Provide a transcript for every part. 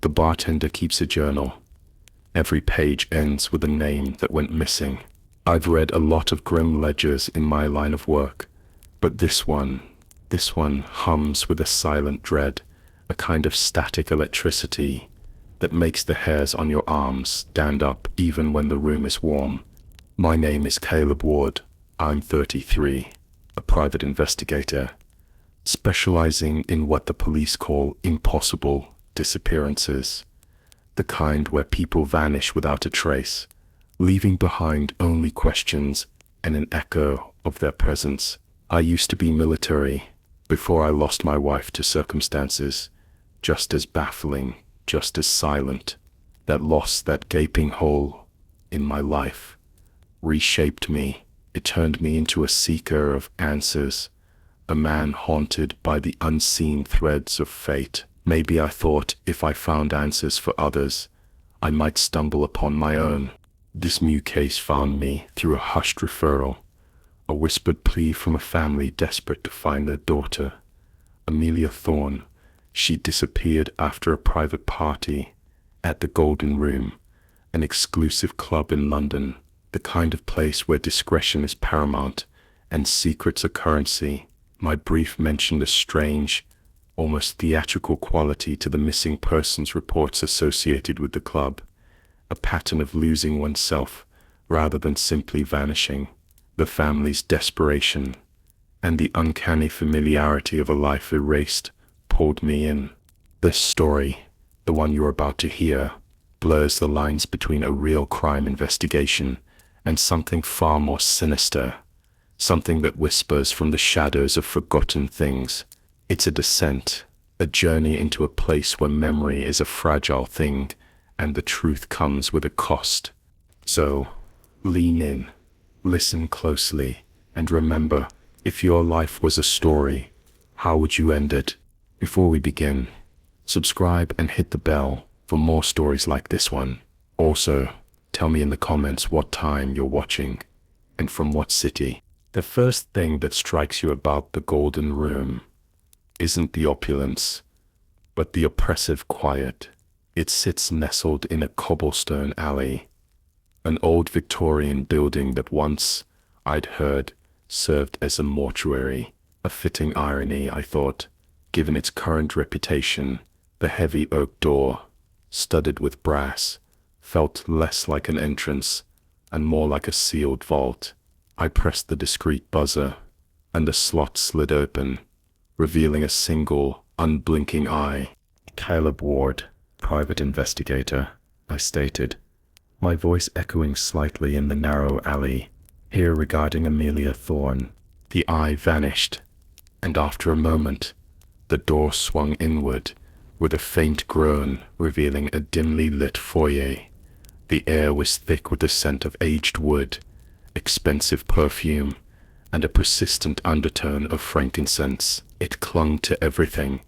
The bartender keeps a journal. Every page ends with a name that went missing. I've read a lot of grim ledgers in my line of work, but this one hums with a silent dread, a kind of static electricity that makes the hairs on your arms stand up even when the room is warm. My name is Caleb Ward. I'm 33, a private investigator, specializing in what the police call impossible disappearances, the kind where people vanish without a trace, leaving behind only questions and an echo of their presence. I used to be military before I lost my wife to circumstances just as baffling, just as silent. That loss, that gaping hole in my life, reshaped me. It turned me into a seeker of answers, a man haunted by the unseen threads of fate. Maybe I thought if I found answers for others, I might stumble upon my own. This new case found me through a hushed referral, a whispered plea from a family desperate to find their daughter, Amelia Thorne. She disappeared after a private party at the Golden Room, an exclusive club in London, the kind of place where discretion is paramount and secrets are currency. My brief mentioned a strange, almost theatrical quality to the missing persons reports associated with the club, a pattern of losing oneself rather than simply vanishing. The family's desperation and the uncanny familiarity of a life erased pulled me in. This story, the one you're about to hear, blurs the lines between a real crime investigation and something far more sinister, something that whispers from the shadows of forgotten things. It's a descent, a journey into a place where memory is a fragile thing and the truth comes with a cost. So, lean in, listen closely, and remember, if your life was a story, how would you end it? Before we begin, subscribe and hit the bell for more stories like this one. Also, tell me in the comments what time you're watching and from what city. The first thing that strikes you about the Golden Room isn't the opulence, but the oppressive quiet. It sits nestled in a cobblestone alley, an old Victorian building that once, I'd heard, served as a mortuary. A fitting irony, I thought, given its current reputation. The heavy oak door, studded with brass, felt less like an entrance and more like a sealed vault. I pressed the discreet buzzer, and the slot slid open, revealing a single, unblinking eye. "Caleb Ward, private investigator," I stated, my voice echoing slightly in the narrow alley. "Here regarding Amelia Thorne." The eye vanished, and after a moment, the door swung inward, with a faint groan revealing a dimly lit foyer. The air was thick with the scent of aged wood, expensive perfume, and a persistent undertone of frankincense. It clung to everything,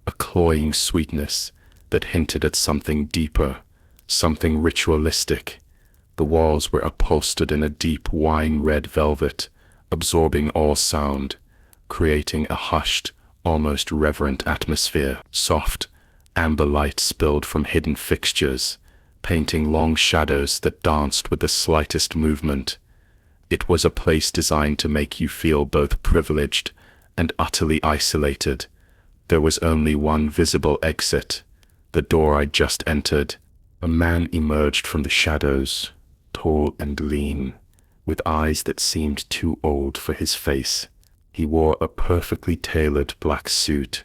a cloying sweetness that hinted at something deeper, something ritualistic. The walls were upholstered in a deep wine-red velvet, absorbing all sound, creating a hushed, almost reverent atmosphere. Soft, amber light spilled from hidden fixtures, painting long shadows that danced with the slightest movement. It was a place designed to make you feel both privileged and utterly isolated. There was only one visible exit, the door I'd just entered. A man emerged from the shadows, tall and lean, with eyes that seemed too old for his face. He wore a perfectly tailored black suit,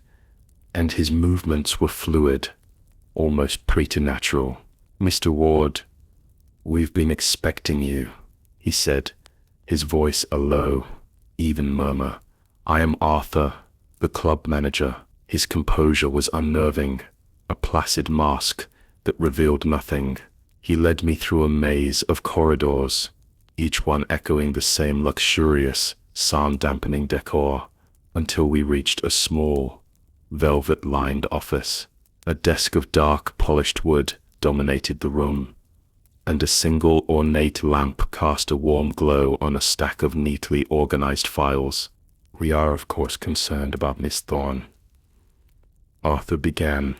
and his movements were fluid, almost preternatural. "Mr. Ward, we've been expecting you," he said, his voice a low, even murmur. "I am Arthur, the club manager." His composure was unnerving, a placid mask that revealed nothing. He led me through a maze of corridors, each one echoing the same luxurious, sound-dampening decor, until we reached a small, velvet-lined office. A desk of dark, polished wood dominated the room, and a single ornate lamp cast a warm glow on a stack of neatly organized files. "We are, of course, concerned about Miss Thorne," Arthur began,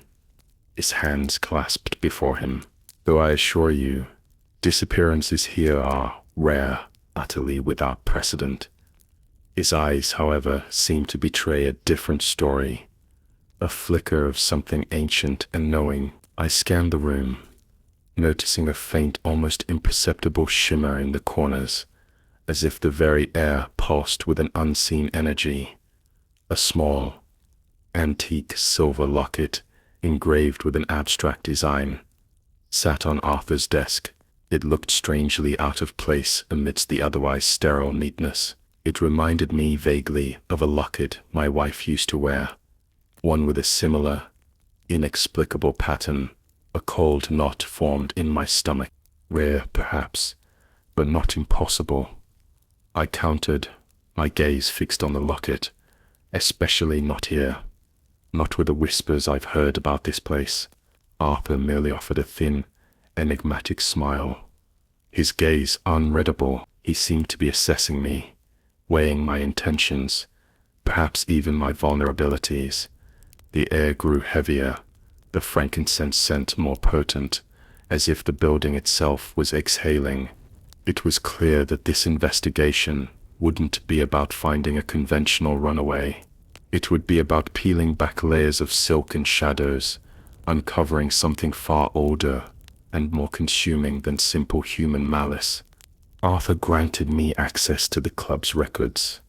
his hands clasped before him. Though I assure you, disappearances here are rare, utterly without precedent. His eyes, however, seemed to betray a different story, a flicker of something ancient and knowing. I scanned the room, noticing a faint, almost imperceptible shimmer in the corners, as if the very air pulsed with an unseen energy. A small, antique silver locket, engraved with an abstract design, sat on Arthur's desk. It looked strangely out of place amidst the otherwise sterile neatness. It reminded me vaguely of a locket my wife used to wear, one with a similar, inexplicable pattern. A cold knot formed in my stomach. Rare, perhaps, but not impossible. I countered, my gaze fixed on the locket. Especially not here. Not with the whispers I've heard about this place. Arthur merely offered a thin, enigmatic smile. His gaze unreadable. He seemed to be assessing me, weighing my intentions, perhaps even my vulnerabilities. The air grew heavier, the frankincense scent more potent, as if the building itself was exhaling. It was clear that this investigation wouldn't be about finding a conventional runaway. It would be about peeling back layers of silk and shadows, uncovering something far older and more consuming than simple human malice. Arthur granted me access to the club's records,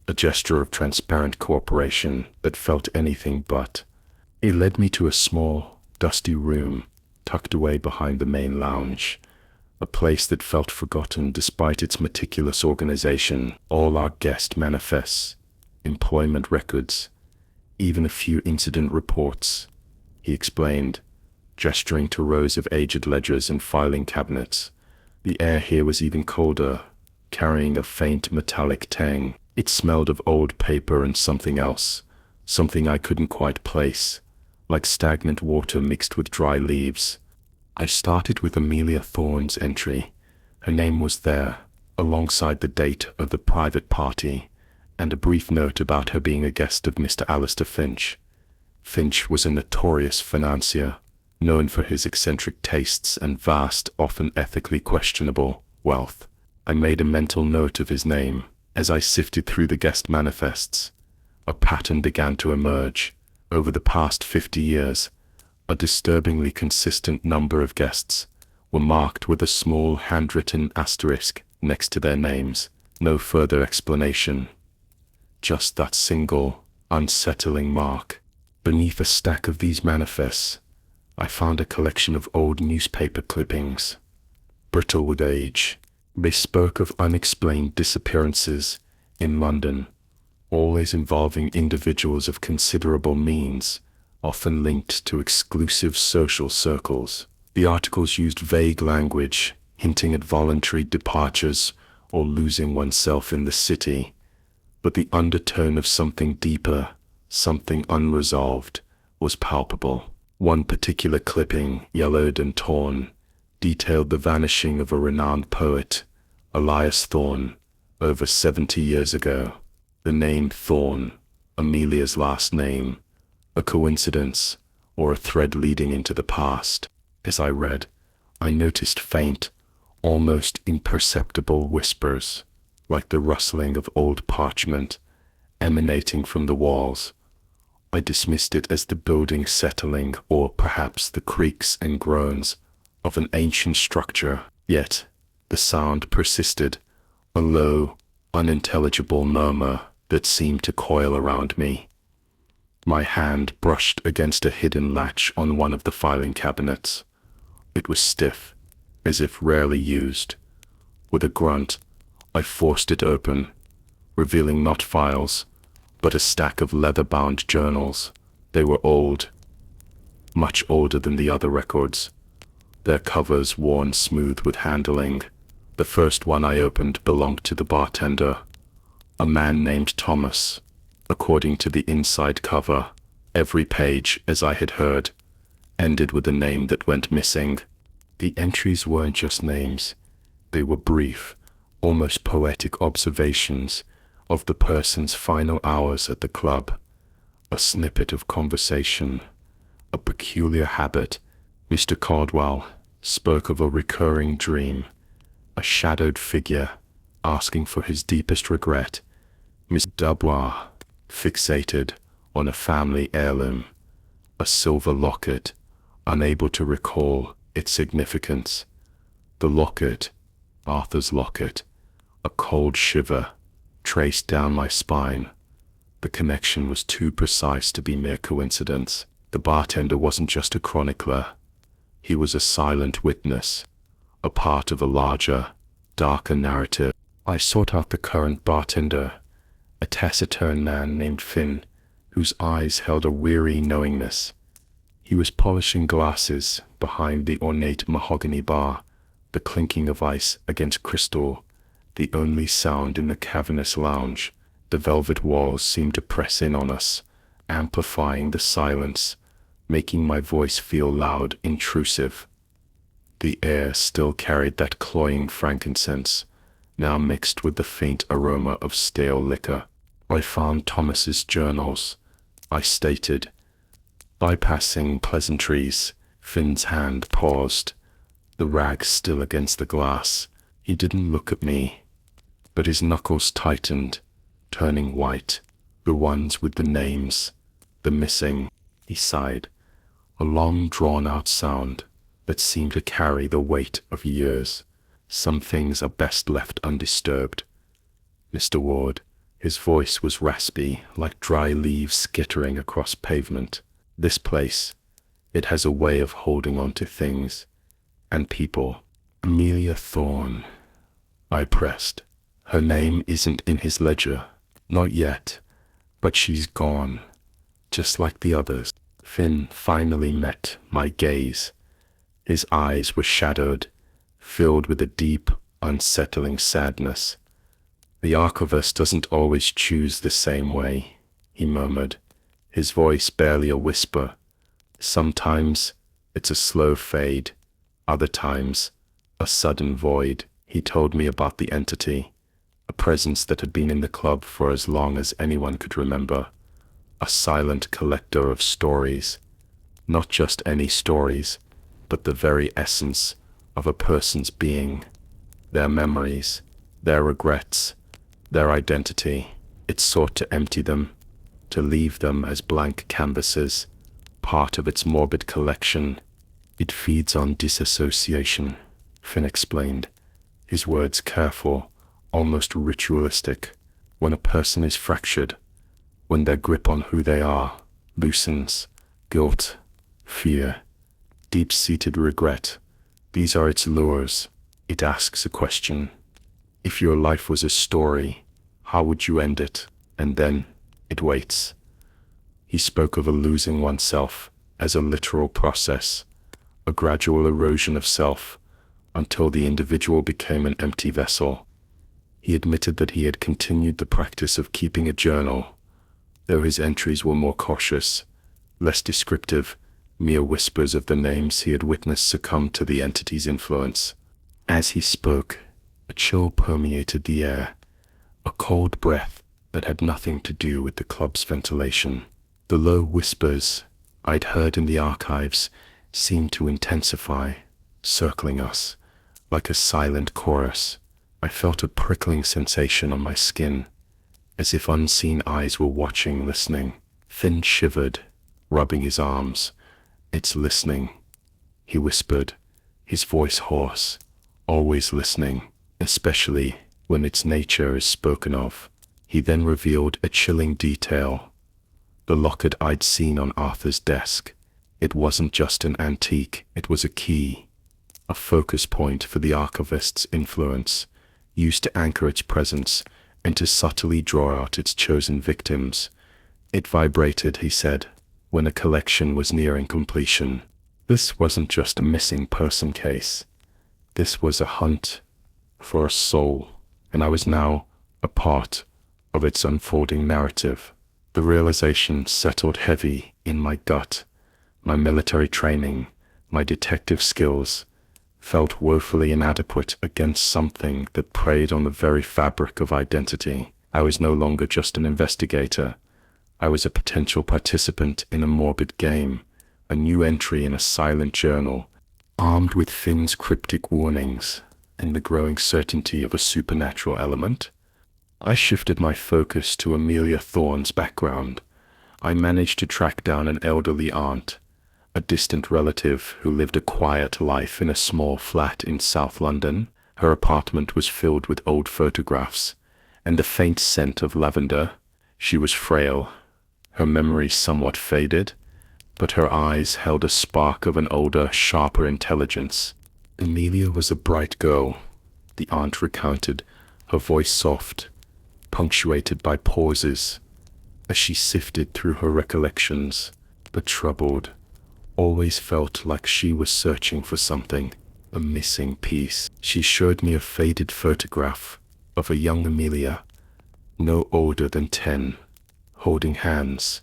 a gesture of transparent cooperation that felt anything but. He led me to a small, dusty room tucked away behind the main lounge, a place that felt forgotten despite its meticulous organization. All our guest manifests, employment records, even a few incident reports, he explained, gesturing to rows of aged ledgers and filing cabinets. The air here was even colder, carrying a faint metallic tang. It smelled of old paper and something else, something I couldn't quite place, like stagnant water mixed with dry leaves. I started with Amelia Thorne's entry. Her name was there, alongside the date of the private party, and a brief note about her being a guest of Mr. Alistair Finch. Finch was a notorious financier, known for his eccentric tastes and vast, often ethically questionable, wealth. I made a mental note of his name. As I sifted through the guest manifests, a pattern began to emerge. Over the past 50 years, a disturbingly consistent number of guests were marked with a small handwritten asterisk next to their names. No further explanation. Just that single, unsettling mark. Beneath a stack of these manifests, I found a collection of old newspaper clippings, brittle with age. They spoke of unexplained disappearances in London, always involving individuals of considerable means, often linked to exclusive social circles. The articles used vague language, hinting at voluntary departures or losing oneself in the city, but the undertone of something deeper, something unresolved, was palpable. One particular clipping, yellowed and torn, detailed the vanishing of a renowned poet, Amelia Thorne, over 70 years ago. The name Thorne, Amelia's last name, a coincidence or a thread leading into the past. As I read, I noticed faint, almost imperceptible whispers, like the rustling of old parchment, emanating from the walls. I dismissed it as the building settling, or perhaps the creaks and groans of an ancient structure. Yet, the sound persisted, a low, unintelligible murmur that seemed to coil around me. My hand brushed against a hidden latch on one of the filing cabinets. It was stiff, as if rarely used. With a grunt, I forced it open, revealing not files, but a stack of leather-bound journals. They were old, much older than the other records, their covers worn smooth with handling. The first one I opened belonged to the bartender, a man named Thomas. According to the inside cover, every page, as I had heard, ended with a name that went missing. The entries weren't just names. They were brief, almost poetic observations of the person's final hours at the club, a snippet of conversation, a peculiar habit. Mr. Caldwell spoke of a recurring dream, a shadowed figure asking for his deepest regret. Miss Dubois fixated on a family heirloom, a silver locket, unable to recall its significance. The locket, Arthur's locket, a cold shiver traced down my spine. The connection was too precise to be mere coincidence. The bartender wasn't just a chronicler. He was a silent witness, a part of a larger, darker narrative. I sought out the current bartender, a taciturn man named Finn, whose eyes held a weary knowingness. He was polishing glasses behind the ornate mahogany bar, the clinking of ice against crystal, the only sound in the cavernous lounge. The velvet walls seemed to press in on us, amplifying the silence, making my voice feel loud, intrusive. The air still carried that cloying frankincense, now mixed with the faint aroma of stale liquor. I found Thomas's journals, I stated. Bypassing pleasantries, Finn's hand paused, the rag still against the glass. He didn't look at me, but his knuckles tightened, turning white. The ones with the names, the missing. He sighed, a long drawn-out sound that seemed to carry the weight of years. Some things are best left undisturbed. Mr. Ward, his voice was raspy, like dry leaves skittering across pavement. This place, it has a way of holding on to things and people. Amelia Thorne, I pressed. Her name isn't in his ledger. Not yet, but she's gone, just like the others. Finn finally met my gaze. His eyes were shadowed, filled with a deep, unsettling sadness. The archivist doesn't always choose the same way, he murmured, his voice barely a whisper. Sometimes it's a slow fade, other times a sudden void. He told me about the entity, a presence that had been in the club for as long as anyone could remember, a silent collector of stories, not just any stories, but the very essence of a person's being, their memories, their regrets, their identity. It sought to empty them, to leave them as blank canvases, part of its morbid collection. It feeds on disassociation, Finn explained, his words careful, almost ritualistic. When a person is fractured, when their grip on who they are loosens, guilt, fear, deep-seated regret, these are its lures. It asks a question. If your life was a story, how would you end it? And then it waits. He spoke of a losing oneself as a literal process, a gradual erosion of self, until the individual became an empty vessel. He admitted that he had continued the practice of keeping a journal, though his entries were more cautious, less descriptive, mere whispers of the names he had witnessed succumb to the entity's influence. As he spoke, a chill permeated the air, a cold breath that had nothing to do with the club's ventilation. The low whispers I'd heard in the archives seemed to intensify, circling us, like a silent chorus. I felt a prickling sensation on my skin, as if unseen eyes were watching, listening. Finn shivered, rubbing his arms. It's listening, he whispered, his voice hoarse, always listening, especially when its nature is spoken of. He then revealed a chilling detail. The locket I'd seen on Arthur's desk. It wasn't just an antique, it was a key, a focus point for the archivist's influence, used to anchor its presence and to subtly draw out its chosen victims. It vibrated, he said, when a collection was nearing completion. This wasn't just a missing person case. This was a hunt for a soul, and I was now a part of its unfolding narrative. The realization settled heavy in my gut. My military training, my detective skills, felt woefully inadequate against something that preyed on the very fabric of identity. I was no longer just an investigator. I was a potential participant in a morbid game, a new entry in a silent journal, armed with Finn's cryptic warnings and the growing certainty of a supernatural element. I shifted my focus to Amelia Thorne's background. I managed to track down an elderly aunt, a distant relative who lived a quiet life in a small flat in South London. Her apartment was filled with old photographs and the faint scent of lavender. She was frail, her memory somewhat faded, but her eyes held a spark of an older, sharper intelligence. Amelia was a bright girl, the aunt recounted, her voice soft, punctuated by pauses, as she sifted through her recollections, but troubled, always felt like she was searching for something, a missing piece. She showed me a faded photograph of a young Amelia, no older than 10, holding hands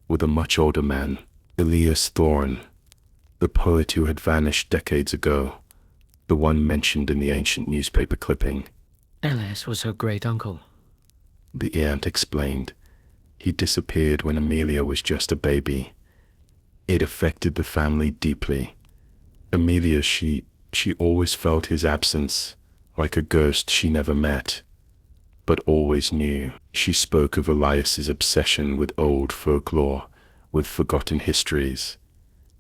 with a much older man, Amelia Thorne, the poet who had vanished decades ago, the one mentioned in the ancient newspaper clipping. Elias was her great-uncle, the aunt explained. He disappeared when Amelia was just a baby. It affected the family deeply. Amelia, she always felt his absence, like a ghost she never met, but always knew. She spoke of Elias's obsession with old folklore, with forgotten histories,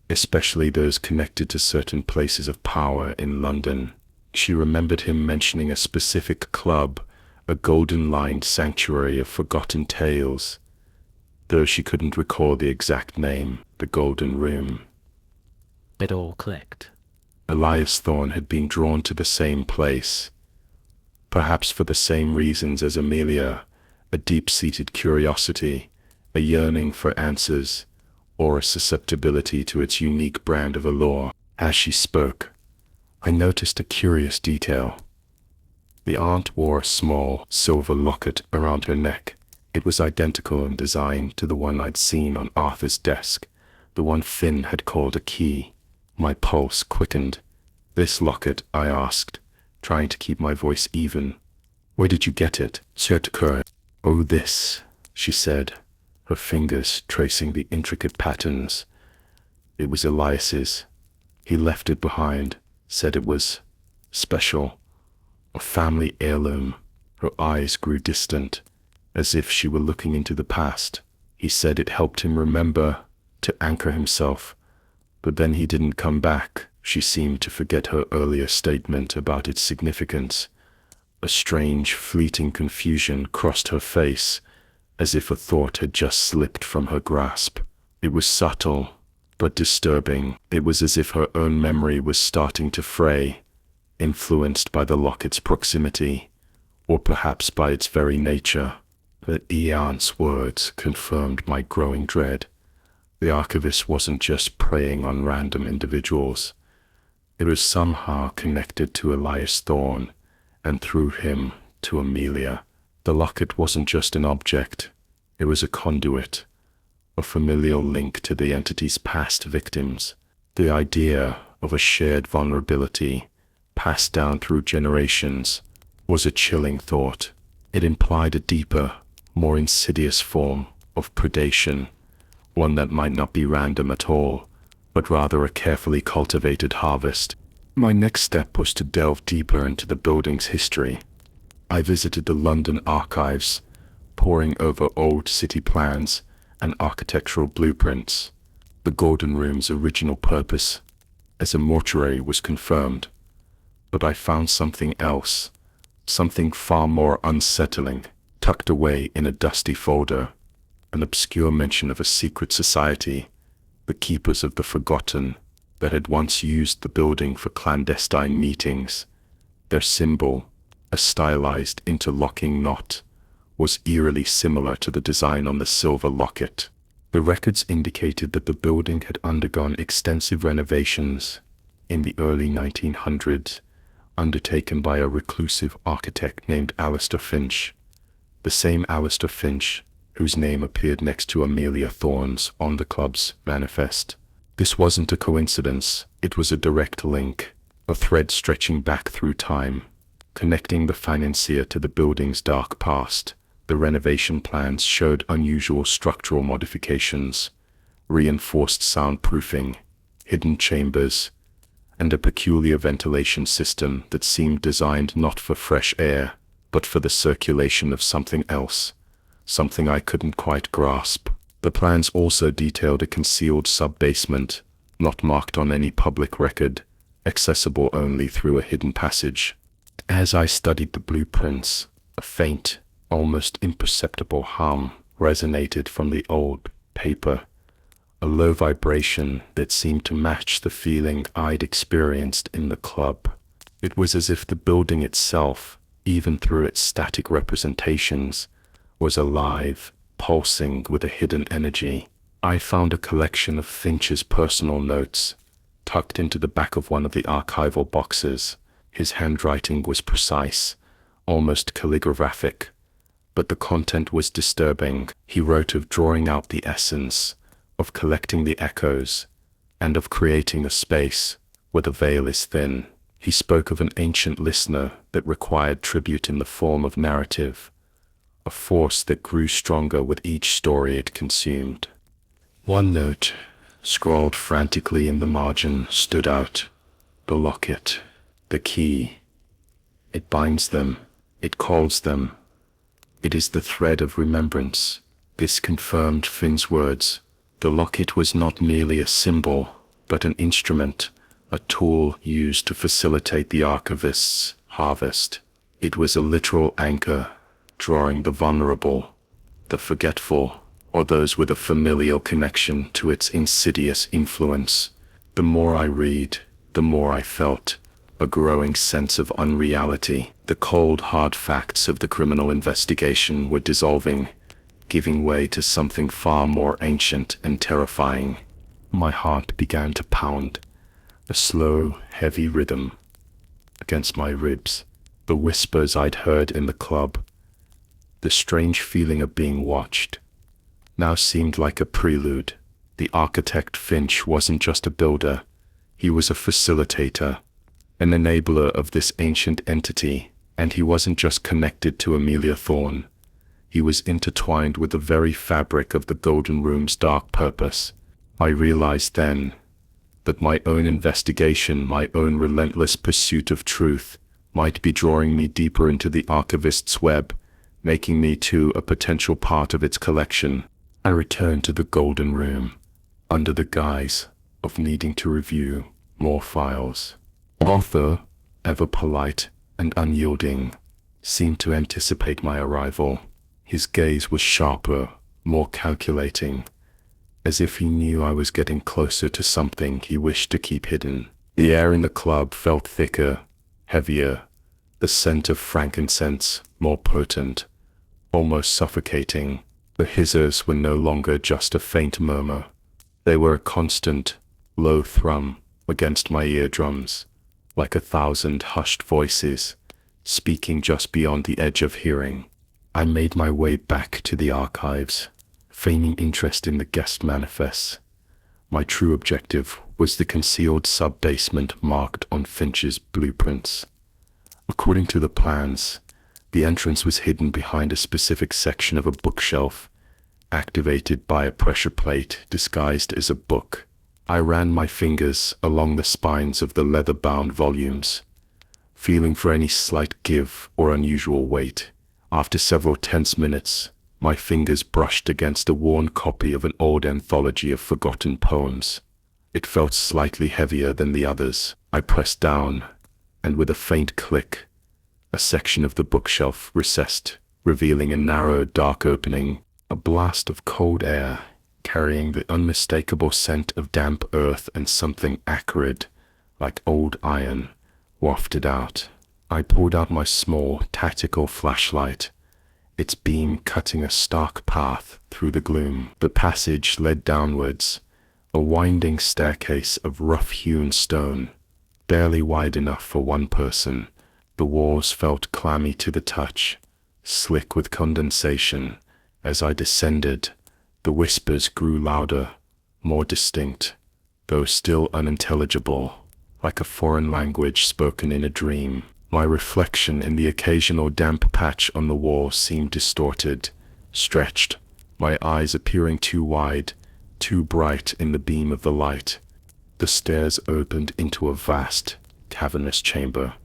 especially those connected to certain places of power in London. She remembered him mentioning a specific club, a golden-lined sanctuary of forgotten tales, though she couldn't recall the exact name, the Golden Room. It all clicked. Elias Thorne had been drawn to the same place, perhaps for the same reasons as Amelia, a deep-seated curiosity, a yearning for answers, or a susceptibility to its unique brand of allure. As she spoke, I noticed a curious detail. The aunt wore a small, silver locket around her neck. It was identical in design to the one I'd seen on Arthur's desk, the one Finn had called a key. My pulse quickened. "This locket?" I asked, trying to keep my voice even. "Where did you get it?" "Oh, this," she said, her fingers tracing the intricate patterns. "It was Elias's. He left it behind, said it was special, a family heirloom." Her eyes grew distant, as if she were looking into the past. "He said it helped him remember, to anchor himself, but then he didn't come back." She seemed to forget her earlier statement about its significance. A strange, fleeting confusion crossed her face, as if a thought had just slipped from her grasp. It was subtle, but disturbing. It was as if her own memory was starting to fray, influenced by the locket's proximity, or perhaps by its very nature. The aunt's words confirmed my growing dread. The Archivist wasn't just preying on random individuals. It was somehow connected to Elias Thorne, and through him to Amelia. The locket wasn't just an object, it was a conduit, a familial link to the entity's past victims. The idea of a shared vulnerability, passed down through generations, was a chilling thought. It implied a deeper, more insidious form of predation, one that might not be random at all, but rather a carefully cultivated harvest. My next step was to delve deeper into the building's history. I visited the London archives, poring over old city plans and architectural blueprints. The Golden Room's original purpose as a mortuary was confirmed, but I found something else, something far more unsettling. Tucked away in a dusty folder, an obscure mention of a secret society, the Keepers of the Forgotten, that had once used the building for clandestine meetings. Their symbol, a stylized interlocking knot, was eerily similar to the design on the silver locket. The records indicated that the building had undergone extensive renovations in the early 1900s, undertaken by a reclusive architect named Alistair Finch. The same Alistair Finch whose name appeared next to Amelia Thorne's on the club's manifest. This wasn't a coincidence, it was a direct link, a thread stretching back through time, connecting the financier to the building's dark past. The renovation plans showed unusual structural modifications, reinforced soundproofing, hidden chambers, and a peculiar ventilation system that seemed designed not for fresh air, but for the circulation of something else, something I couldn't quite grasp. The plans also detailed a concealed sub-basement, not marked on any public record, accessible only through a hidden passage. As I studied the blueprints, a faint, almost imperceptible hum resonated from the old paper, a low vibration that seemed to match the feeling I'd experienced in the club. It was as if the building itself, even through its static representations, was alive, pulsing with a hidden energy. I found a collection of Finch's personal notes, tucked into the back of one of the archival boxes. His handwriting was precise, almost calligraphic, but the content was disturbing. He wrote of drawing out the essence, of collecting the echoes, and of creating a space where the veil is thin. He spoke of an ancient listener that required tribute in the form of narrative, a force that grew stronger with each story it consumed. One note, scrawled frantically in the margin, stood out. The locket, the key. It binds them, it calls them. It is the thread of remembrance. This confirmed Finn's words. The locket was not merely a symbol, but an instrument, a tool used to facilitate the Archivist's harvest. It was a literal anchor, drawing the vulnerable, the forgetful, or those with a familial connection to its insidious influence. The more I read, the more I felt a growing sense of unreality. The cold, hard facts of the criminal investigation were dissolving, giving way to something far more ancient and terrifying. My heart began to pound, a slow, heavy rhythm against my ribs. The whispers I'd heard in the club, the strange feeling of being watched, now seemed like a prelude. The architect Finch wasn't just a builder, he was a facilitator, an enabler of this ancient entity, and he wasn't just connected to Amelia Thorne. He was intertwined with the very fabric of the Golden Room's dark purpose. I realized then that my own investigation, my own relentless pursuit of truth, might be drawing me deeper into the Archivist's web, making me too a potential part of its collection. I returned to the Golden Room, under the guise of needing to review more files. Arthur, ever polite and unyielding, seemed to anticipate my arrival. His gaze was sharper, more calculating, as if he knew I was getting closer to something he wished to keep hidden. The air in the club felt thicker, heavier, the scent of frankincense more potent, almost suffocating. The hizzers were no longer just a faint murmur. They were a constant, low thrum against my eardrums, like 1,000 hushed voices, speaking just beyond the edge of hearing. I made my way back to the archives, feigning interest in the guest manifests. My true objective was the concealed sub-basement marked on Finch's blueprints. According to the plans, the entrance was hidden behind a specific section of a bookshelf, activated by a pressure plate disguised as a book. I ran my fingers along the spines of the leather-bound volumes, feeling for any slight give or unusual weight. After several tense minutes, my fingers brushed against a worn copy of an old anthology of forgotten poems. It felt slightly heavier than the others. I pressed down, and with a faint click, a section of the bookshelf recessed, revealing a narrow, dark opening. A blast of cold air, carrying the unmistakable scent of damp earth and something acrid, like old iron, wafted out. I pulled out my small, tactical flashlight, its beam cutting a stark path through the gloom. The passage led downwards, a winding staircase of rough-hewn stone, barely wide enough for one person. The walls felt clammy to the touch, slick with condensation. As I descended, the whispers grew louder, more distinct, though still unintelligible, like a foreign language spoken in a dream. My reflection in the occasional damp patch on the wall seemed distorted, stretched, my eyes appearing too wide, too bright in the beam of the light. The stairs opened into a vast, cavernous chamber.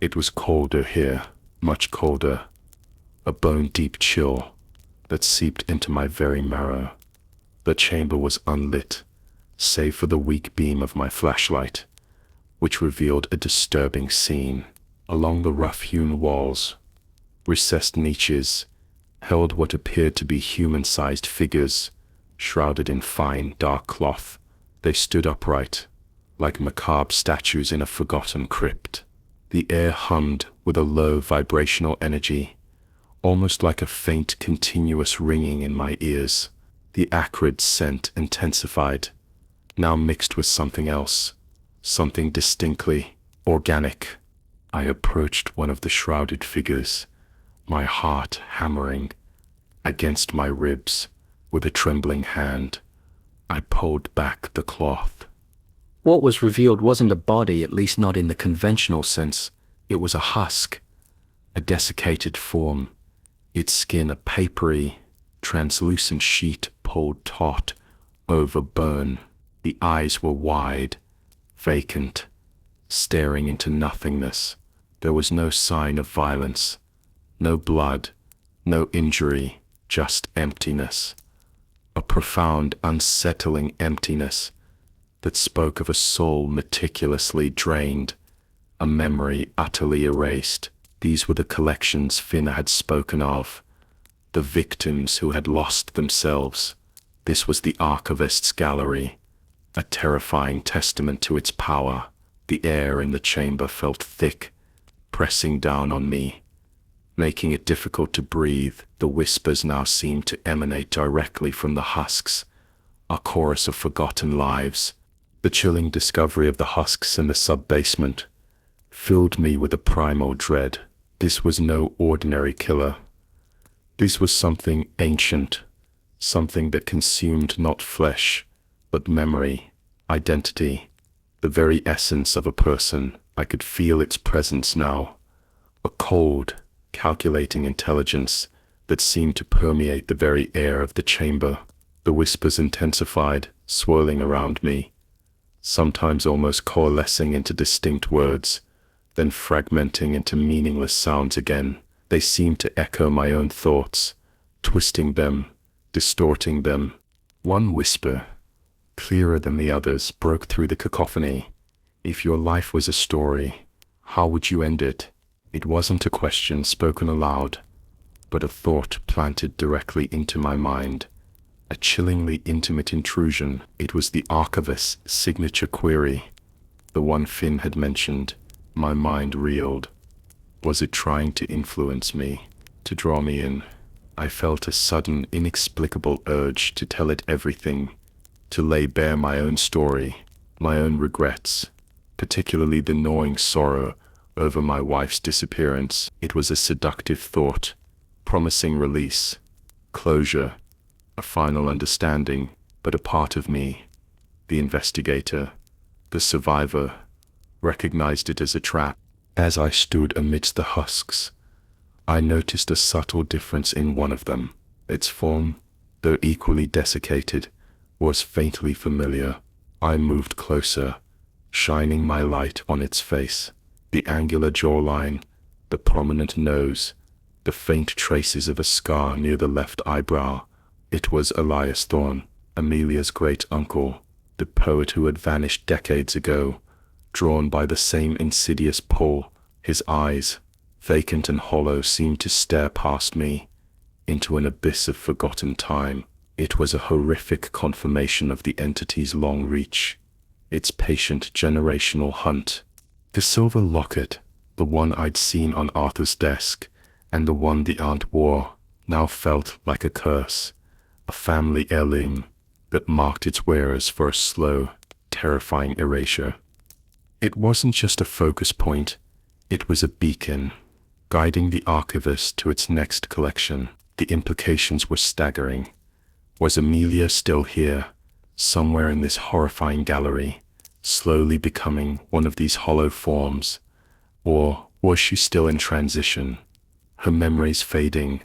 It was colder here, much colder, a bone-deep chill that seeped into my very marrow. The chamber was unlit, save for the weak beam of my flashlight, which revealed a disturbing scene. Along the rough-hewn walls, recessed niches held what appeared to be human-sized figures, shrouded in fine, dark cloth. They stood upright, like macabre statues in a forgotten crypt. The air hummed with a low vibrational energy, almost like a faint, continuous ringing in my ears. The acrid scent intensified, now mixed with something else, something distinctly organic. I approached one of the shrouded figures, my heart hammering against my ribs. With a trembling hand, I pulled back the cloth. What was revealed wasn't a body, at least not in the conventional sense. It was a husk, a desiccated form, its skin a papery, translucent sheet pulled taut over bone. The eyes were wide, vacant, staring into nothingness. There was no sign of violence, no blood, no injury, just emptiness. A profound, unsettling emptiness that spoke of a soul meticulously drained, a memory utterly erased. These were the collections Finna had spoken of, the victims who had lost themselves. This was the Archivist's gallery, a terrifying testament to its power. The air in the chamber felt thick, pressing down on me, making it difficult to breathe. The whispers now seemed to emanate directly from the husks, a chorus of forgotten lives. The chilling discovery of the husks in the sub-basement filled me with a primal dread. This was no ordinary killer. This was something ancient, something that consumed not flesh, but memory, identity, the very essence of a person. I could feel its presence now, a cold, calculating intelligence that seemed to permeate the very air of the chamber. The whispers intensified, swirling around me, sometimes almost coalescing into distinct words, then fragmenting into meaningless sounds again. They seemed to echo my own thoughts, twisting them, distorting them. One whisper, clearer than the others, broke through the cacophony. If your life was a story, how would you end it? It wasn't a question spoken aloud, but a thought planted directly into my mind. A chillingly intimate intrusion. It was the Archivist's signature query, the one Finn had mentioned. My mind reeled. Was it trying to influence me, to draw me in? I felt a sudden, inexplicable urge to tell it everything, to lay bare my own story, my own regrets, particularly the gnawing sorrow over my wife's disappearance. It was a seductive thought, promising release, closure, a final understanding. But a part of me, the investigator, the survivor, recognized it as a trap. As I stood amidst the husks, I noticed a subtle difference in one of them. Its form, though equally desiccated, was faintly familiar. I moved closer, shining my light on its face. The angular jawline, the prominent nose, the faint traces of a scar near the left eyebrow. It was Amelia Thorne, Amelia's great uncle, the poet who had vanished decades ago, drawn by the same insidious pull. His eyes, vacant and hollow, seemed to stare past me, into an abyss of forgotten time. It was a horrific confirmation of the entity's long reach, its patient generational hunt. The silver locket, the one I'd seen on Arthur's desk, and the one the aunt wore, now felt like a curse, a family heirloom that marked its wearers for a slow, terrifying erasure. It wasn't just a focus point, it was a beacon, guiding the Archivist to its next collection. The implications were staggering. Was Amelia still here, somewhere in this horrifying gallery, slowly becoming one of these hollow forms? Or was she still in transition, her memories fading,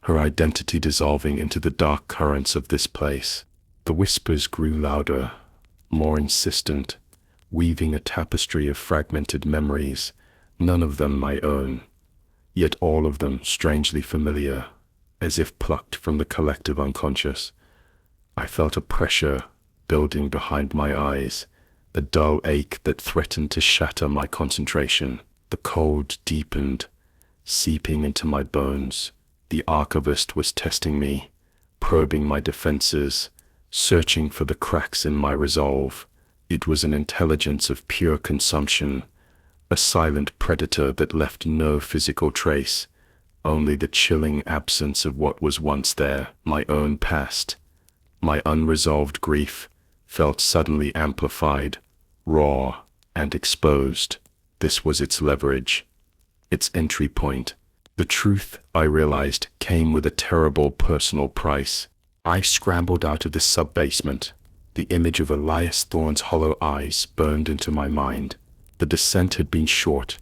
her identity dissolving into the dark currents of this place? The whispers grew louder, more insistent, weaving a tapestry of fragmented memories, none of them my own, yet all of them strangely familiar, as if plucked from the collective unconscious. I felt a pressure building behind my eyes, a dull ache that threatened to shatter my concentration. The cold deepened, seeping into my bones. The archivist was testing me, probing my defenses, searching for the cracks in my resolve. It was an intelligence of pure consumption, a silent predator that left no physical trace, only the chilling absence of what was once there. My own past, my unresolved grief, felt suddenly amplified, raw, and exposed. This was its leverage, its entry point. The truth, I realized, came with a terrible personal price. I scrambled out of the sub-basement. The image of Amelia Thorne's hollow eyes burned into my mind. The descent had been short,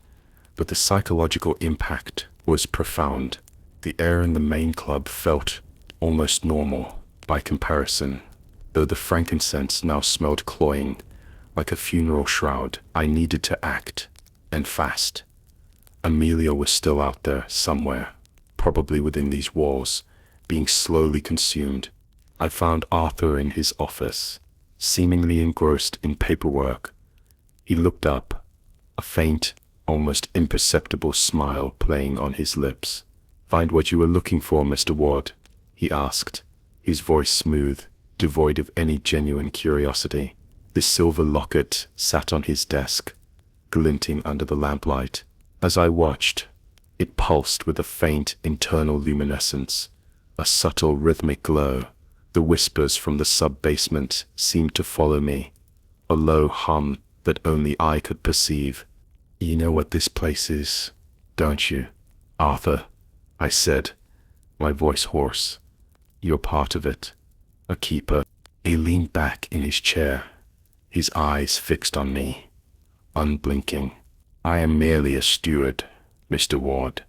but the psychological impact was profound. The air in the main club felt almost normal by comparison, though the frankincense now smelled cloying, like a funeral shroud. I needed to act, and fast. Amelia was still out there somewhere, probably within these walls, being slowly consumed. I found Arthur in his office, seemingly engrossed in paperwork. He looked up, a faint, almost imperceptible smile playing on his lips. "Find what you were looking for, Mr. Ward?" he asked, his voice smooth, devoid of any genuine curiosity. The silver locket sat on his desk, glinting under the lamplight. As I watched, it pulsed with a faint internal luminescence, a subtle rhythmic glow. The whispers from the sub-basement seemed to follow me, a low hum that only I could perceive. "You know what this place is, don't you, Arthur?" I said, my voice hoarse. "You're part of it, a keeper." He leaned back in his chair, his eyes fixed on me, unblinking. "I am merely a steward, Mr. Ward,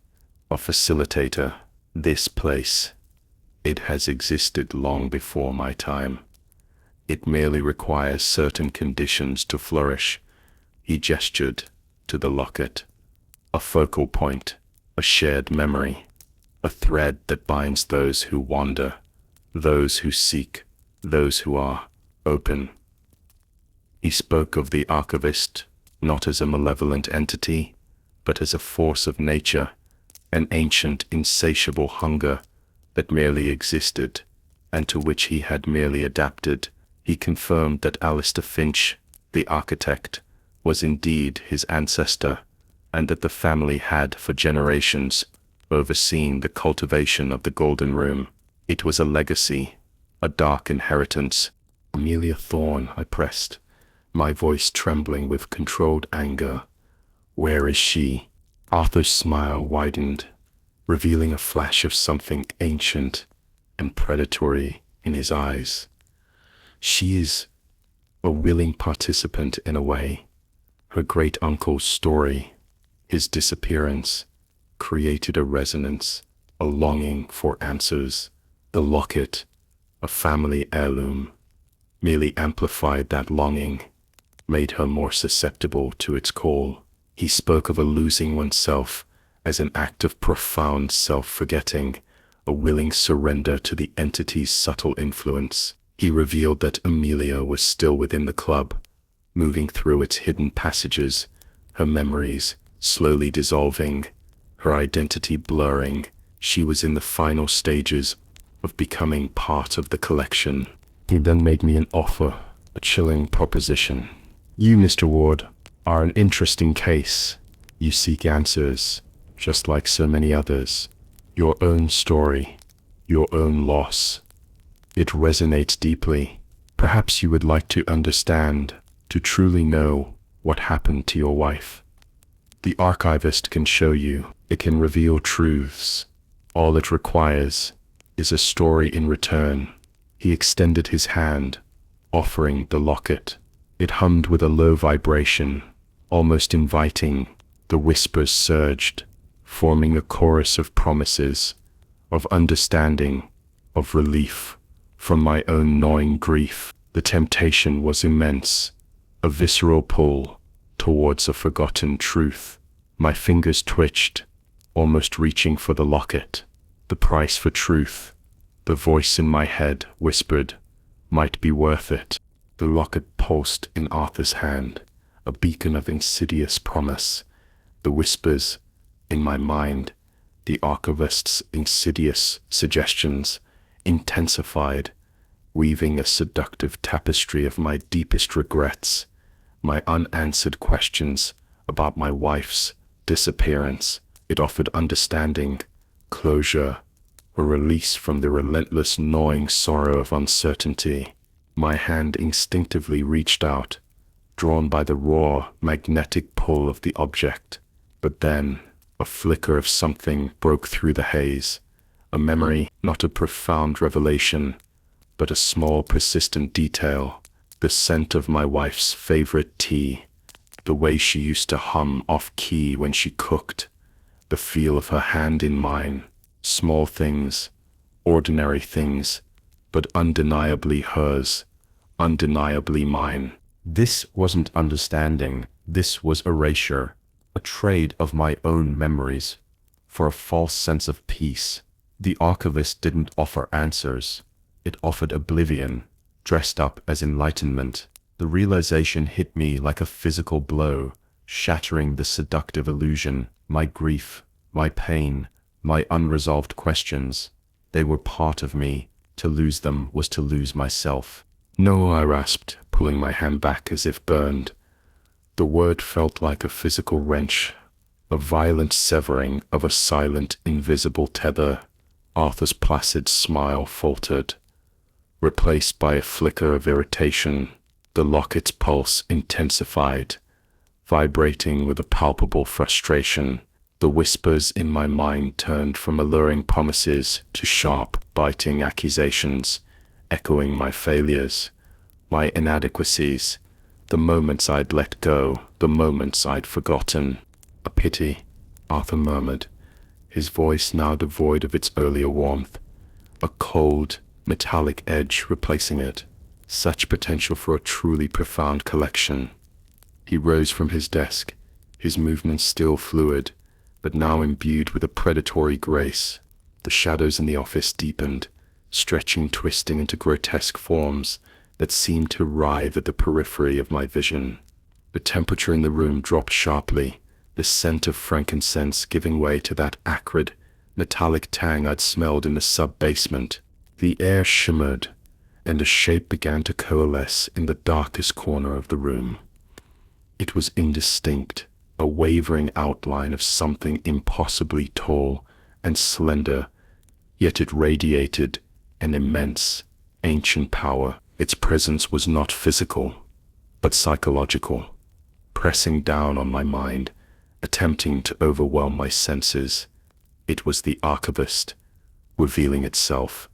a facilitator. This place, it has existed long before my time. It merely requires certain conditions to flourish." He gestured to the locket. "A focal point, a shared memory, a thread that binds those who wander, those who seek, those who are open." He spoke of the Archivist, not as a malevolent entity, but as a force of nature, an ancient, insatiable hunger that merely existed, and to which he had merely adapted. He confirmed that Alistair Finch, the architect, was indeed his ancestor, and that the family had, for generations, overseen the cultivation of the Golden Room. It was a legacy, a dark inheritance. "Amelia Thorne," I pressed, my voice trembling with controlled anger. "Where is she?" Arthur's smile widened, revealing a flash of something ancient and predatory in his eyes. "She is a willing participant in a way. Her great-uncle's story, his disappearance, created a resonance, a longing for answers. The locket, a family heirloom, merely amplified that longing, made her more susceptible to its call." He spoke of a losing oneself as an act of profound self-forgetting, a willing surrender to the entity's subtle influence. He revealed that Amelia was still within the club, moving through its hidden passages, her memories slowly dissolving, her identity blurring. She was in the final stages of becoming part of the collection. He then made me an offer, a chilling proposition. "You, Mr. Ward, are an interesting case. You seek answers, just like so many others. Your own story, your own loss. It resonates deeply. Perhaps you would like to understand, to truly know what happened to your wife. The Archivist can show you. It can reveal truths. All it requires is a story in return." He extended his hand, offering the locket. It hummed with a low vibration, almost inviting. The whispers surged, forming a chorus of promises, of understanding, of relief, from my own gnawing grief. The temptation was immense, a visceral pull towards a forgotten truth. My fingers twitched, almost reaching for the locket. The price for truth, the voice in my head whispered, might be worth it. The locket pulsed in Arthur's hand, a beacon of insidious promise. The whispers in my mind, the archivist's insidious suggestions, intensified, weaving a seductive tapestry of my deepest regrets, my unanswered questions about my wife's disappearance. It offered understanding, closure, a release from the relentless gnawing sorrow of uncertainty. My hand instinctively reached out, drawn by the raw, magnetic pull of the object. But then, a flicker of something broke through the haze. A memory, not a profound revelation, but a small, persistent detail. The scent of my wife's favorite tea, the way she used to hum off-key when she cooked, the feel of her hand in mine. Small things, ordinary things, but undeniably hers, undeniably mine. This wasn't understanding, this was erasure, a trade of my own memories for a false sense of peace. The archivist didn't offer answers, it offered oblivion, dressed up as enlightenment. The realization hit me like a physical blow, shattering the seductive illusion. My grief, my pain, my unresolved questions, they were part of me. To lose them was to lose myself. No, I rasped, pulling my hand back as if burned. The word felt like a physical wrench, a violent severing of a silent, invisible tether. Arthur's placid smile faltered, replaced by a flicker of irritation. The locket's pulse intensified, vibrating with a palpable frustration. The whispers in my mind turned from alluring promises to sharp, biting accusations, echoing my failures, my inadequacies, the moments I'd let go, the moments I'd forgotten. A pity, Arthur murmured, his voice now devoid of its earlier warmth, a cold, metallic edge replacing it. Such potential for a truly profound collection. He rose from his desk, his movements still fluid, but now imbued with a predatory grace. The shadows in the office deepened, stretching, twisting into grotesque forms that seemed to writhe at the periphery of my vision. The temperature in the room dropped sharply, the scent of frankincense giving way to that acrid, metallic tang I'd smelled in the sub-basement. The air shimmered, and a shape began to coalesce in the darkest corner of the room. It was indistinct, a wavering outline of something impossibly tall and slender, yet it radiated an immense, ancient power. Its presence was not physical, but psychological, pressing down on my mind, attempting to overwhelm my senses. It was the Archivist, revealing itself,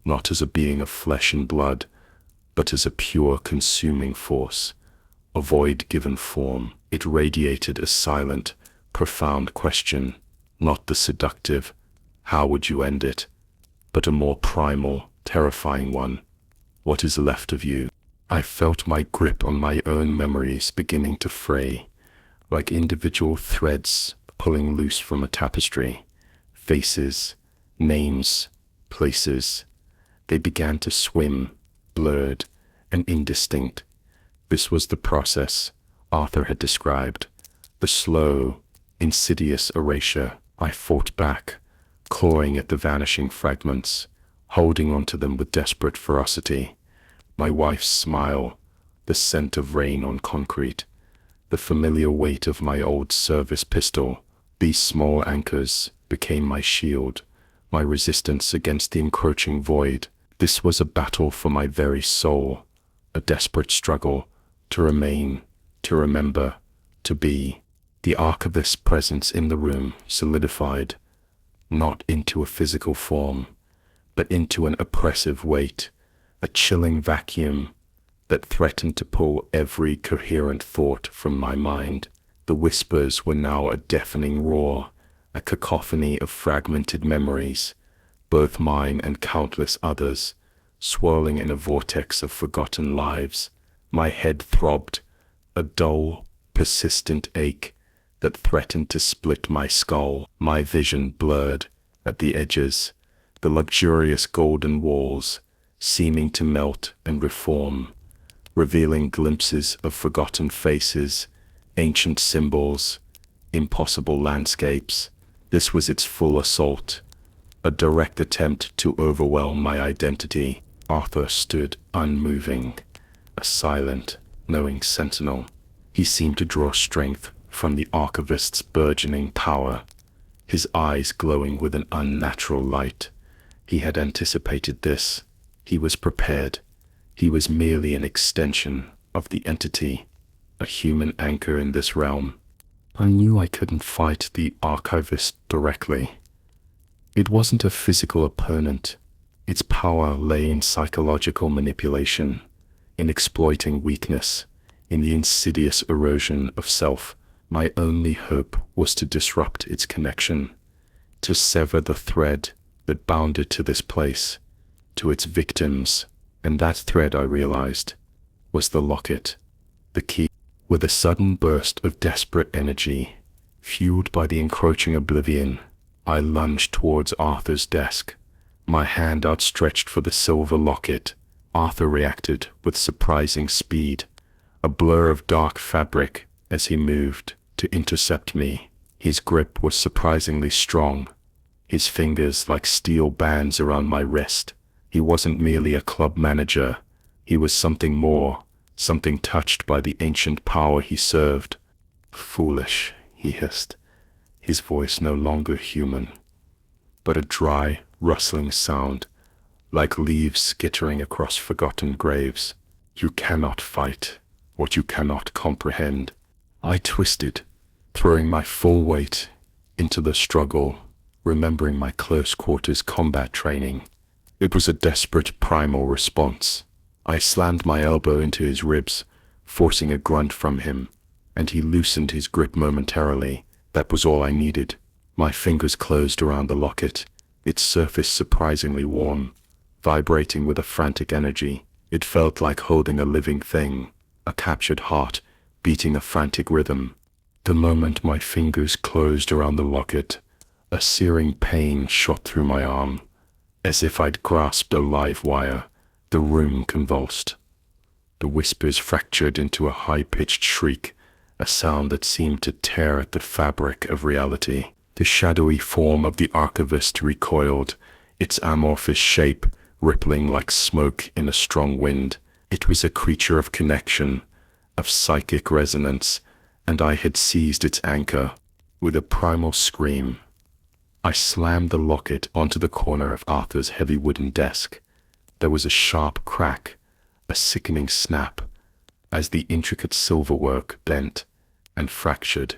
not as a being of flesh and blood, but as a pure consuming force, a void given form. It radiated a silent, profound question, not the seductive, how would you end it, but a more primal, terrifying one. What is left of you? I felt my grip on my own memories beginning to fray, like individual threads pulling loose from a tapestry. Faces, names, places. They began to swim, blurred and indistinct. This was the process Arthur had described, the slow, insidious erasure. I fought back, clawing at the vanishing fragments, holding onto them with desperate ferocity. My wife's smile, the scent of rain on concrete, the familiar weight of my old service pistol. These small anchors became my shield, my resistance against the encroaching void. This was a battle for my very soul, a desperate struggle to remain, to remember, to be. The Archivist's presence in the room solidified, not into a physical form, but into an oppressive weight, a chilling vacuum that threatened to pull every coherent thought from my mind. The whispers were now a deafening roar, a cacophony of fragmented memories, both mine and countless others, swirling in a vortex of forgotten lives. My head throbbed, a dull, persistent ache that threatened to split my skull. My vision blurred at the edges, the luxurious golden walls seeming to melt and reform, revealing glimpses of forgotten faces, ancient symbols, impossible landscapes. This was its full assault, a direct attempt to overwhelm my identity. Arthur stood unmoving, a silent, knowing sentinel. He seemed to draw strength from the Archivist's burgeoning power, his eyes glowing with an unnatural light. He had anticipated this. He was prepared. He was merely an extension of the entity, a human anchor in this realm. I knew I couldn't fight the Archivist directly. It wasn't a physical opponent. Its power lay in psychological manipulation, in exploiting weakness, in the insidious erosion of self. My only hope was to disrupt its connection, to sever the thread that bound it to this place, to its victims, and that thread, I realized, was the locket, the key. With a sudden burst of desperate energy, fueled by the encroaching oblivion, I lunged towards Arthur's desk, my hand outstretched for the silver locket. Arthur reacted with surprising speed, a blur of dark fabric as he moved to intercept me. His grip was surprisingly strong, his fingers like steel bands around my wrist. He wasn't merely a club manager, he was something more, something touched by the ancient power he served. Foolish, he hissed, his voice no longer human, but a dry, rustling sound, like leaves skittering across forgotten graves. You cannot fight what you cannot comprehend. I twisted, throwing my full weight into the struggle, remembering my close quarters combat training. It was a desperate primal response. I slammed my elbow into his ribs, forcing a grunt from him, and he loosened his grip momentarily. That was all I needed. My fingers closed around the locket, its surface surprisingly warm, vibrating with a frantic energy. It felt like holding a living thing, a captured heart, beating a frantic rhythm. The moment my fingers closed around the locket, a searing pain shot through my arm, as if I'd grasped a live wire. The room convulsed. The whispers fractured into a high-pitched shriek, a sound that seemed to tear at the fabric of reality. The shadowy form of the Archivist recoiled, its amorphous shape rippling like smoke in a strong wind. It was a creature of connection, of psychic resonance, and I had seized its anchor. With a primal scream, I slammed the locket onto the corner of Arthur's heavy wooden desk. There was a sharp crack, a sickening snap, as the intricate silverwork bent and fractured.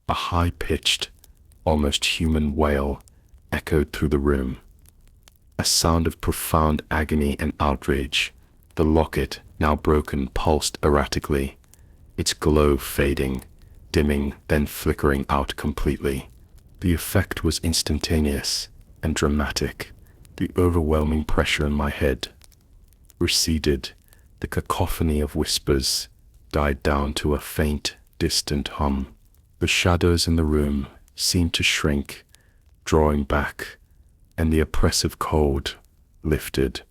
A high-pitched, almost human wail echoed through the room, a sound of profound agony and outrage. The locket, now broken, pulsed erratically, its glow fading, dimming, then flickering out completely. The effect was instantaneous and dramatic. The overwhelming pressure in my head receded. The cacophony of whispers died down to a faint, distant hum. The shadows in the room seemed to shrink, drawing back, and the oppressive cold lifted,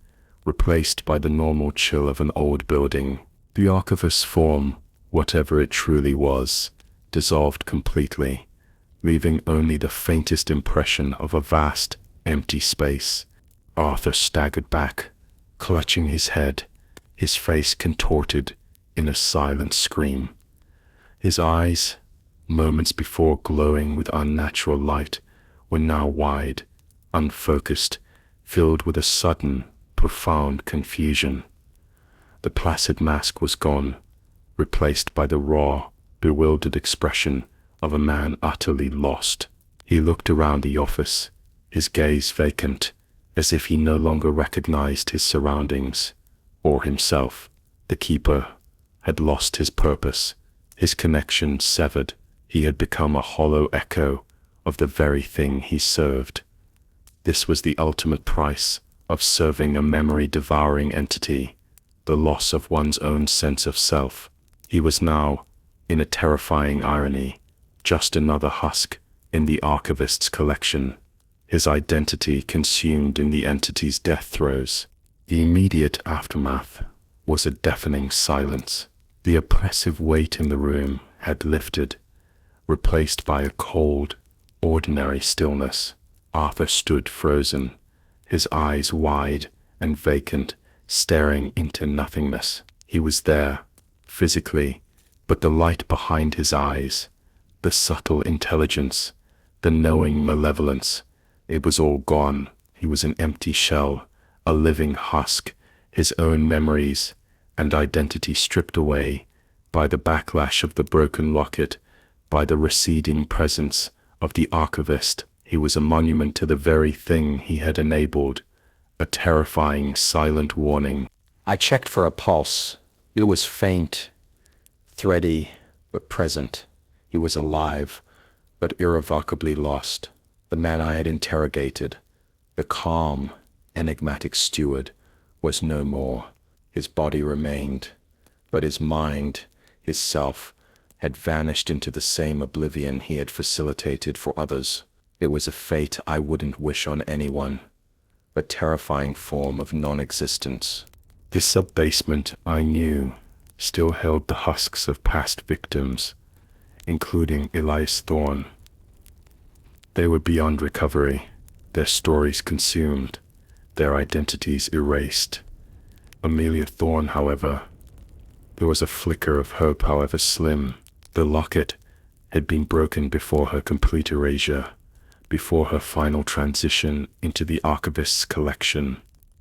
replaced by the normal chill of an old building. The Archivist's form, whatever it truly was, dissolved completely, leaving only the faintest impression of a vast, empty space. Arthur staggered back, clutching his head, his face contorted in a silent scream. His eyes, moments before glowing with unnatural light, were now wide, unfocused, filled with a sudden, profound confusion. The placid mask was gone, replaced by the raw, bewildered expression of a man utterly lost. He looked around the office, his gaze vacant, as if he no longer recognized his surroundings or himself. The keeper had lost his purpose, his connection severed. He had become a hollow echo of the very thing he served. This was the ultimate price of serving a memory-devouring entity, the loss of one's own sense of self. He was now, in a terrifying irony, just another husk in the Archivist's collection, his identity consumed in the entity's death throes. The immediate aftermath was a deafening silence. The oppressive weight in the room had lifted, replaced by a cold, ordinary stillness. Arthur stood frozen, his eyes wide and vacant, staring into nothingness. He was there, physically, but the light behind his eyes, the subtle intelligence, the knowing malevolence, it was all gone. He was an empty shell, a living husk, his own memories and identity stripped away by the backlash of the broken locket, by the receding presence of the Archivist. He was a monument to the very thing he had enabled, a terrifying silent warning. I checked for a pulse. It was faint, thready, but present. He was alive, but irrevocably lost. The man I had interrogated, the calm, enigmatic steward, was no more. His body remained, but his mind, his self, had vanished into the same oblivion he had facilitated for others. It was a fate I wouldn't wish on anyone, a terrifying form of non-existence. This sub-basement, I knew, still held the husks of past victims, including Amelia Thorne. They were beyond recovery, their stories consumed, their identities erased. Amelia Thorne, however, there was a flicker of hope, however slim. The locket had been broken before her complete erasure, before her final transition into the Archivist's collection.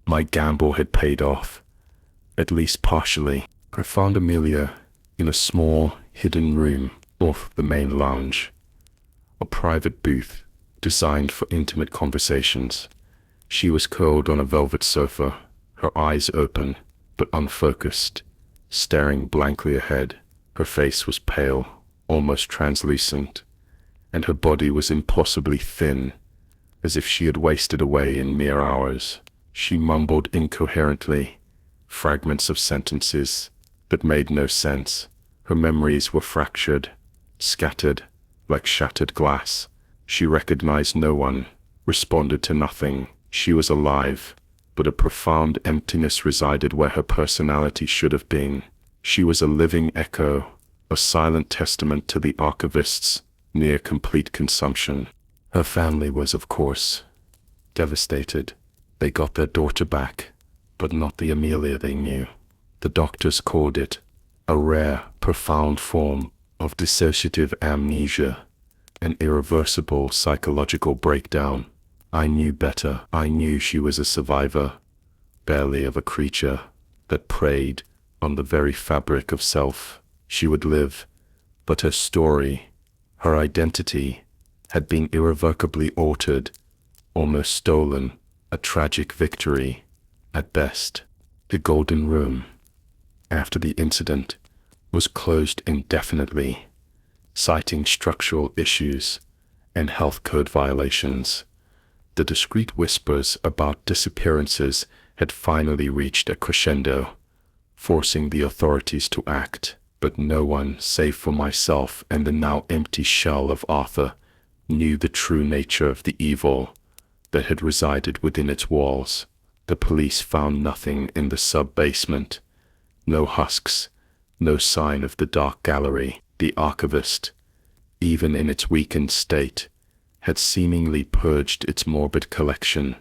My gamble had paid off, at least partially. I found Amelia in a small, hidden room off the main lounge, a private booth designed for intimate conversations. She was curled on a velvet sofa, her eyes open but unfocused, staring blankly ahead. Her face was pale, almost translucent, and her body was impossibly thin, as if she had wasted away in mere hours. She mumbled incoherently, fragments of sentences that made no sense. Her memories were fractured, scattered, like shattered glass. She recognized no one, responded to nothing. She was alive, but a profound emptiness resided where her personality should have been. She was a living echo, a silent testament to the Archivist's near complete consumption. Her family was, of course, devastated. They got their daughter back, but not the Amelia they knew. The doctors called it a rare, profound form of dissociative amnesia, an irreversible psychological breakdown. I knew better. I knew she was a survivor, barely of a creature that preyed on the very fabric of self. She would live, but her story, her identity, had been irrevocably altered, almost stolen, a tragic victory, at best. The Golden Room, after the incident, was closed indefinitely, citing structural issues and health code violations. The discreet whispers about disappearances had finally reached a crescendo, forcing the authorities to act. But no one, save for myself and the now empty shell of Arthur, knew the true nature of the evil that had resided within its walls. The police found nothing in the sub-basement, no husks, no sign of the dark gallery. The Archivist, even in its weakened state, had seemingly purged its morbid collection,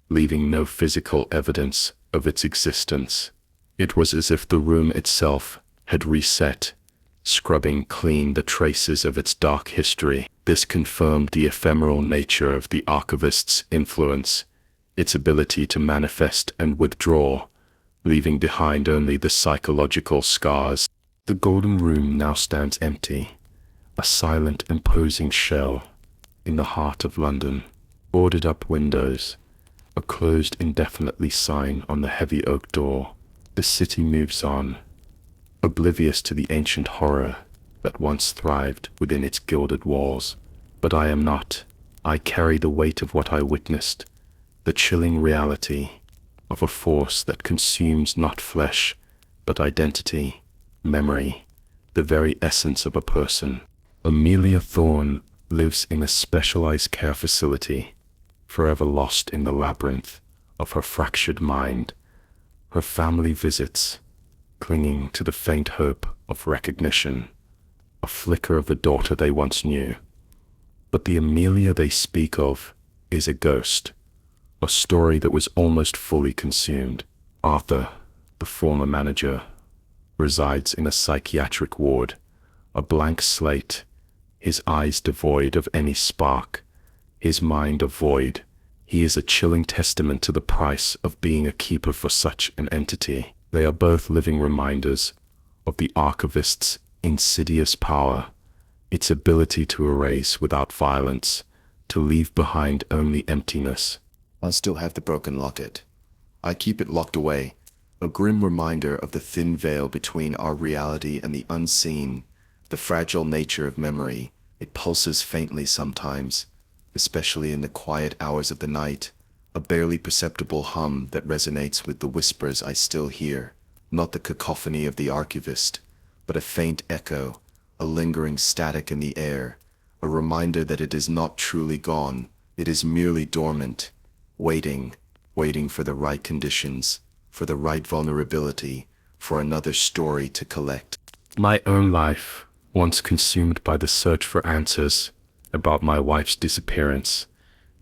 leaving no physical evidence of its existence. It was as if the room itself had reset, scrubbing clean the traces of its dark history. This confirmed the ephemeral nature of the Archivist's influence, its ability to manifest and withdraw, leaving behind only the psychological scars. The Golden Room now stands empty, a silent, imposing shell in the heart of London. Boarded up windows, a closed indefinitely sign on the heavy oak door. The city moves on, oblivious to the ancient horror that once thrived within its gilded walls. But I am not. I carry the weight of what I witnessed, the chilling reality of a force that consumes not flesh, but identity, memory, the very essence of a person. Amelia Thorne lives in a specialized care facility, forever lost in the labyrinth of her fractured mind. Her family visits, clinging to the faint hope of recognition, a flicker of the daughter they once knew. But the Amelia they speak of is a ghost, a story that was almost fully consumed. Arthur, the former manager, resides in a psychiatric ward, a blank slate, his eyes devoid of any spark, his mind a void. He is a chilling testament to the price of being a keeper for such an entity. They are both living reminders of the Archivist's insidious power, its ability to erase without violence, to leave behind only emptiness. I still have the broken locket. I keep it locked away, a grim reminder of the thin veil between our reality and the unseen, the fragile nature of memory. It pulses faintly sometimes, especially in the quiet hours of the night, a barely perceptible hum that resonates with the whispers I still hear, not the cacophony of the Archivist, but a faint echo, a lingering static in the air, a reminder that it is not truly gone, it is merely dormant, waiting for the right conditions, for the right vulnerability, for another story to collect. My own life, once consumed by the search for answers about my wife's disappearance,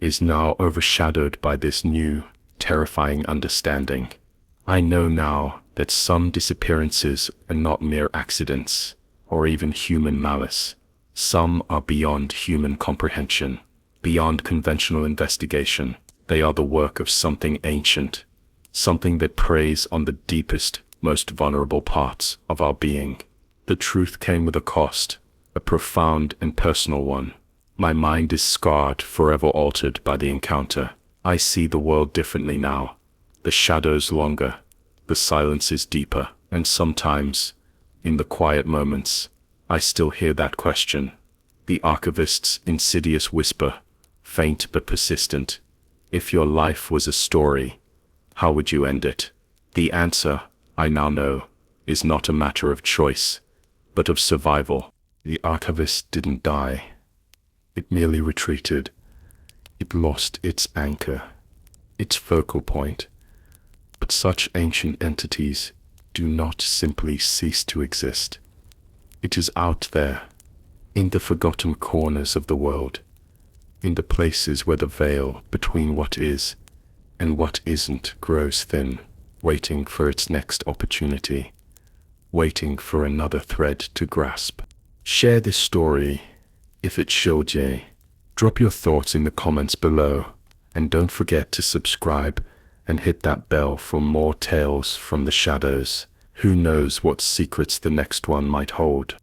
is now overshadowed by this new, terrifying understanding. I know now that some disappearances are not mere accidents, or even human malice. Some are beyond human comprehension, beyond conventional investigation. They are the work of something ancient, something that preys on the deepest, most vulnerable parts of our being. The truth came with a cost, a profound and personal one. My mind is scarred, forever altered by the encounter. I see the world differently now. The shadows longer, the silence is deeper, and sometimes, in the quiet moments, I still hear that question. The Archivist's insidious whisper, faint but persistent. If your life was a story, how would you end it? The answer, I now know, is not a matter of choice, but of survival. The Archivist didn't die. It merely retreated. It lost its anchor, its focal point. But such ancient entities do not simply cease to exist. It is out there, in the forgotten corners of the world, in the places where the veil between what is and what isn't grows thin, waiting for its next opportunity, waiting for another thread to grasp. Share this story if it showed you. Drop your thoughts in the comments below, and don't forget to subscribe and hit that bell for more tales from the shadows. Who knows what secrets the next one might hold?